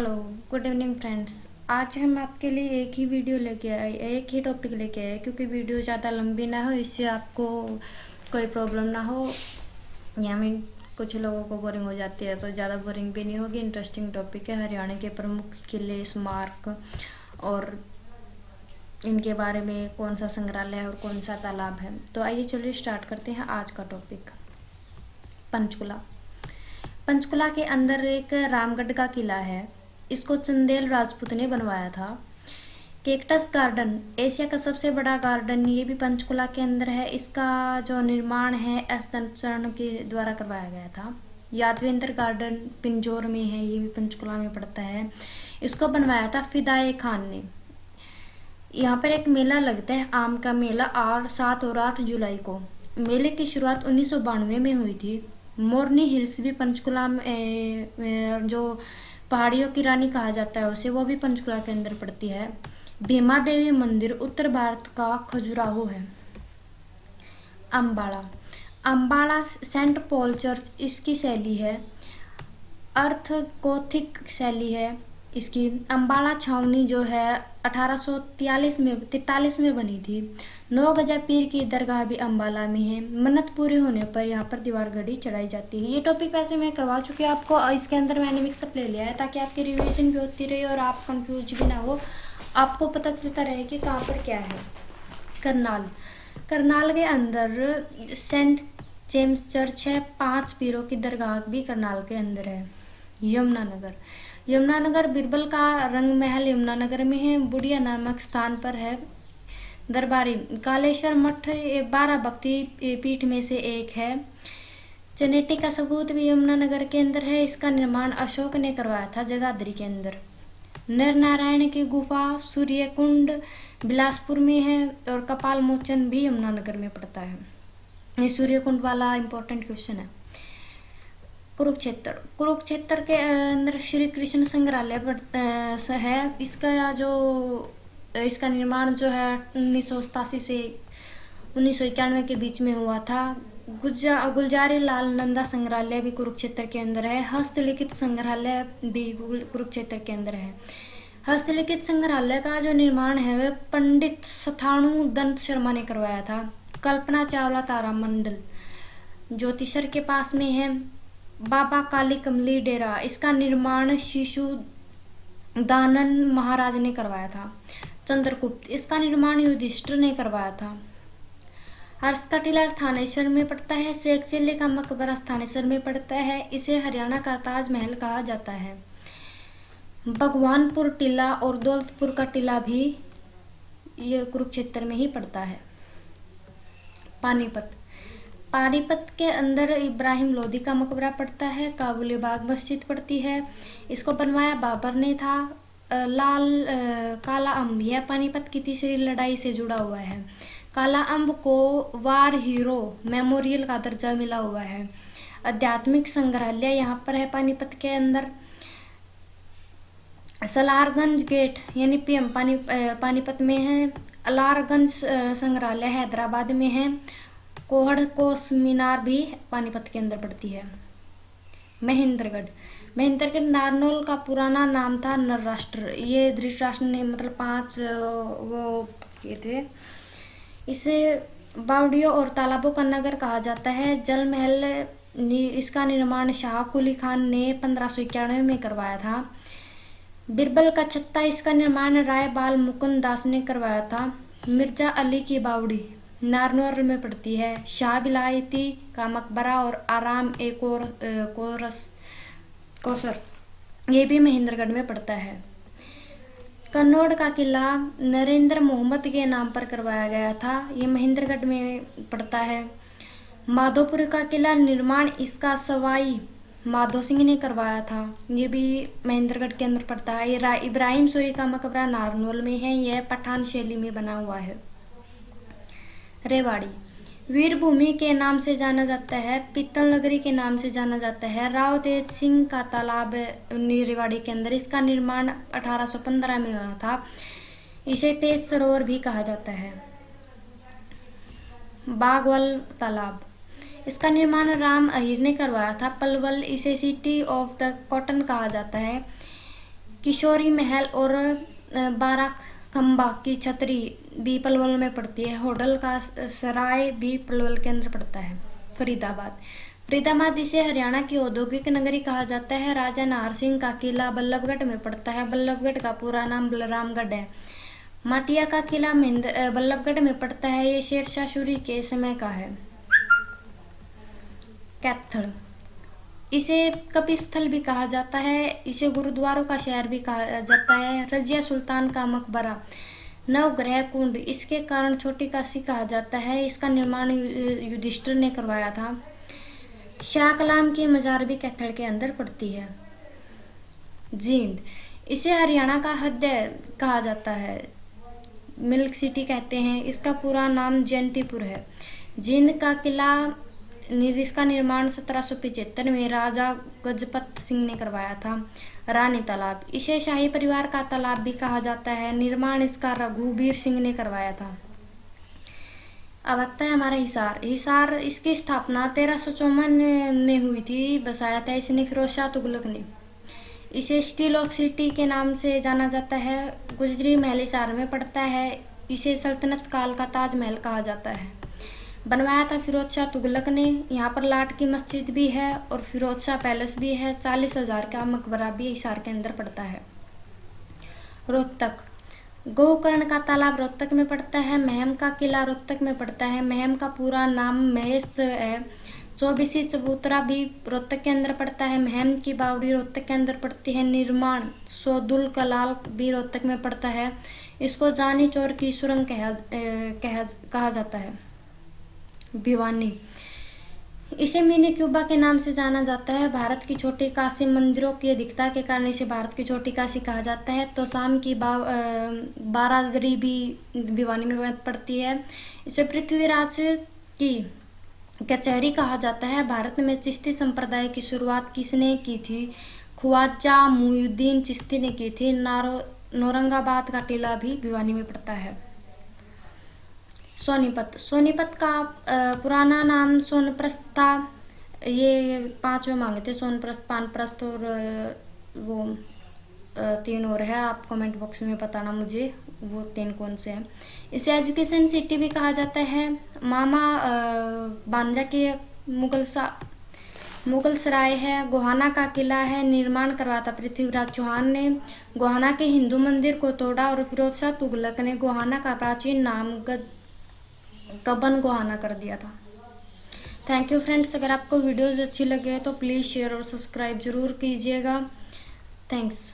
Hello, good evening friends. आज हम आपके लिए एक ही वीडियो लेके आए, एक ही टॉपिक लेके आए क्योंकि वीडियो ज़्यादा लंबी ना हो, इससे आपको कोई प्रॉब्लम ना हो या मैं कुछ लोगों को बोरिंग हो जाती है तो ज़्यादा बोरिंग भी नहीं होगी। इंटरेस्टिंग टॉपिक है हरियाणा के प्रमुख किले, स्मारक और इनके बारे में, कौन सा संग्रहालय है और कौन सा तालाब है। तो आइए चलिए स्टार्ट करते हैं आज का टॉपिक। पंचकुला। पंचकुला के अंदर एक रामगढ़ का किला है। इसको चंदेल राजपूत ने बनवाया था। केकटस गार्डन, एशिया का सबसे बड़ा गार्डन, ये भी पंचकुला के अंदर है। इसका जो निर्माण है एस चरण के द्वारा करवाया गया था। यादवेंद्र गार्डन पिंजौर में है, ये भी पंचकुला में पड़ता है। इसको बनवाया था फिदाए खान ने। यहाँ पर एक मेला लगता है, आम का मेला, 7 और 8 जुलाई को। मेले की शुरुआत 1992 में हुई थी। मोरनी हिल्स भी पंचकुला में, जो पहाड़ियों की रानी कहा जाता है उसे, वो भी पंचकुला के अंदर पड़ती है। भीमा देवी मंदिर उत्तर भारत का खजुराहो है। Ambada. Ambada saint Paul church इसकी शैली है, अर्थ गोथिक शैली है इसकी। अम्बाड़ा छावनी जो है 1843 में बनी थी। 9 गजा पीर की दरगाह भी अम्बाला में है। मन्नत पूरी होने पर यहाँ पर दीवार घड़ी चढ़ाई जाती है। ये टॉपिक वैसे मैं करवा चुकी हूँ आपको, इसके अंदर मैंने मिक्सअप ले लिया है ताकि आपकी रिवीजन भी होती रहे और आप कंफ्यूज भी ना हो, आपको पता चलता रहे कि कहाँ पर क्या है। करनाल। करनाल के अंदर सेंट जेम्स चर्च है। 5 पीरों की दरगाह भी करनाल के अंदर है। यमुनानगर। यमुनानगर बीरबल का रंग महल यमुनानगर में है, बुढ़िया नामक स्थान पर है। दरबारी कालेश्वर मठ 12 भक्ति पीठ में से एक है। चनेटी का सबूत भी यमुनानगर के अंदर है। इसका निर्माण अशोक ने करवाया था जगाधरी के अंदर। नर नारायण की गुफा सूर्य कुंड बिलासपुर में है और कपाल मोचन भी यमुनानगर में पड़ता है। ये सूर्य कुंड वाला इंपॉर्टेंट क्वेश्चन है। कुरुक्षेत्र। कुरुक्षेत्र के अंदर श्री कृष्ण संग्रहालय है। इसका निर्माण जो है 1987 से 1991 के बीच में हुआ था। गुलजारी लाल नंदा संग्रहालय भी कुरुक्षेत्र के अंदर है। हस्तलिखित संग्रहालय भी कुरुक्षेत्र के अंदर है। हस्तलिखित संग्रहालय का जो निर्माण है वह पंडित सथाणु दंत शर्मा ने करवाया था। कल्पना चावला तारा मंडल ज्योतिषर के पास में है। बाबा काली कमली डेरा, इसका निर्माण शिशु दानन महाराज ने करवाया था। चंद्रगुप्त, इसका निर्माण युधिष्ठिर ने करवाया था। हर्ष का टीला थानेश्वर में पड़ता है। शेख चिल्ली का मकबरा थानेश्वर में पड़ता है। इसे हरियाणा का ताजमहल कहा जाता है। भगवानपुर टीला और दौलतपुर का टीला भी ये कुरुक्षेत्र में ही पड़ता है। पानीपत। पानीपत के अंदर इब्राहिम लोदी का मकबरा पड़ता है। काबुली बाग मस्जिद पड़ती है। इसको बनवाया बाबर ने था। काला अम्ब, यह पानीपत की तीसरी लड़ाई से जुड़ा हुआ है। काला अम्ब को वार हीरो मेमोरियल का दर्जा मिला हुआ है। आध्यात्मिक संग्रहालय यहाँ पर है पानीपत के अंदर। सलारगंज गेट यानी पीएम पानीपत में है। अलारगंज संग्रहालय हैदराबाद में है। कोहड़ कोस मीनार भी पानीपत के अंदर पड़ती है। महेंद्रगढ़। महेंद्रगढ़ नारनौल का पुराना नाम था नरराष्ट्र। ये धृतराष्ट्र ने मतलब 5 वो किए थे। इसे बावड़ियों और तालाबों का नगर कहा जाता है। जल महल, इसका निर्माण शाह कुली खान ने 1591 में करवाया था। बीरबल का छत्ता, इसका निर्माण राय बाल मुकुंद दास ने करवाया था। मिर्जा अली की बावड़ी नारनौल में पड़ती है। शाह बिलायती का मकबरा और आराम एक और कोसर, ये भी महेंद्रगढ़ में पड़ता है। कन्नौड़ का किला नरेंद्र मोहम्मद के नाम पर करवाया गया था। ये महेंद्रगढ़ में पड़ता है। माधोपुर का किला निर्माण इसका सवाई माधो सिंह ने करवाया था। ये भी महेंद्रगढ़ के अंदर पड़ता है। ये इब्राहिम सूरी का मकबरा नारनौल में है। यह पठान शैली में बना हुआ है। रेवाड़ी वीरभूमि के नाम से जाना जाता है। पीतल नगरी के नाम से जाना जाता है। राव तेज सिंह का तालाब रेवाड़ी के अंदर, इसका निर्माण 1815 में हुआ था। इसे तेज सरोवर भी कहा जाता है। बागवल तालाब, इसका निर्माण राम अहीर ने करवाया था। पलवल, इसे सिटी ऑफ द कॉटन कहा जाता है। किशोरी महल और बाराखंबा की छतरी भी पलवल में पड़ती है। होटल का सराय भी पलवल के अंदर पड़ता है। फरीदाबाद इसे हरियाणा की औद्योगिक नगरी कहा जाता है। राजा नाहर सिंह का किला बल्लभगढ़ में पड़ता है। बल्लभगढ़ का पूरा नाम बलरामगढ़ है। माटिया का किला बल्लभगढ़ में पड़ता है। ये शेरशाह सूरी के समय का है। कैथल इसे कपिस्थल भी कहा जाता है। इसे गुरुद्वारों का शहर भी कहा जाता है। रजिया सुल्तान का मकबरा, नवग्रह कुंड इसके कारण छोटी काशी कहा जाता है। इसका निर्माण युधिष्ठिर ने करवाया था। शाह कलाम की मजार भी कैथल के अंदर पड़ती है। जींद इसे हरियाणा का हृदय कहा जाता है, मिल्क सिटी कहते हैं। इसका पूरा नाम जयंतीपुर है। जींद का किला इसका निर्माण 1775 में राजा गजपत सिंह ने करवाया था। रानी तालाब इसे शाही परिवार का तालाब भी कहा जाता है। निर्माण इसका रघुवीर सिंह ने करवाया था। अब आता है हमारा हिसार। इसकी स्थापना 1354 में हुई थी, बसाया था इसने फिरोज शाह तुगलक ने। इसे स्टील ऑफ सिटी के नाम से जाना जाता है। गुजरी महल हिसार में पड़ता है। इसे सल्तनत काल का ताजमहल कहा जाता है। बनवाया था फिरोज शाह तुगलक ने। यहाँ पर लाट की मस्जिद भी है और फिरोज शाह पैलेस भी है। 40,000 का मकबरा भी हिसार के अंदर पड़ता है। रोहतक गोकर्ण का तालाब रोहतक में पड़ता है। महम का किला रोहतक में पड़ता है। महम का पूरा नाम महेश है। 24 चबूतरा भी रोहतक के अंदर पड़ता है। महम की बावड़ी रोहतक के अंदर पड़ती है। निर्माण सोदुल कलाल भी रोहतक में पड़ता है। इसको जानी चोर की सुरंग कहा जाता है। भिवानी इसे मिनी क्यूबा के नाम से जाना जाता है। भारत की छोटी काशी मंदिरों की अधिकता के कारण इसे भारत की छोटी काशी कहा जाता है। तो शाम की बारादरी भी भिवानी में पड़ती है। इसे पृथ्वीराज की कचहरी कहा जाता है। भारत में चिश्ती संप्रदाय की शुरुआत किसने की थी? ख्वाजा मुइनुद्दीन चिश्ती ने की थी। नौरंगाबाद का टीला भी भिवानी में पड़ता है। सोनीपत का पुराना नाम सोनप्रस्थ था। ये 5 मांगे थे, सोनप्रस्थ, पानप्रस्थ और वो 3 और है। आप कमेंट बॉक्स में बताना मुझे वो 3 कौन से हैं। इसे एजुकेशन सिटी भी कहा जाता है। मामा बांजा के मुगल सराय है। गोहाना का किला है। निर्माण करवाया था पृथ्वीराज चौहान ने। गोहाना के हिंदू मंदिर को तोड़ा और फिरोज शाह तुगलक ने गोहाना का प्राचीन नाम कबन गोहाना कर दिया था। Thank you friends. अगर आपको वीडियोज अच्छी लगे तो प्लीज़ शेयर और सब्सक्राइब जरूर कीजिएगा। थैंक्स।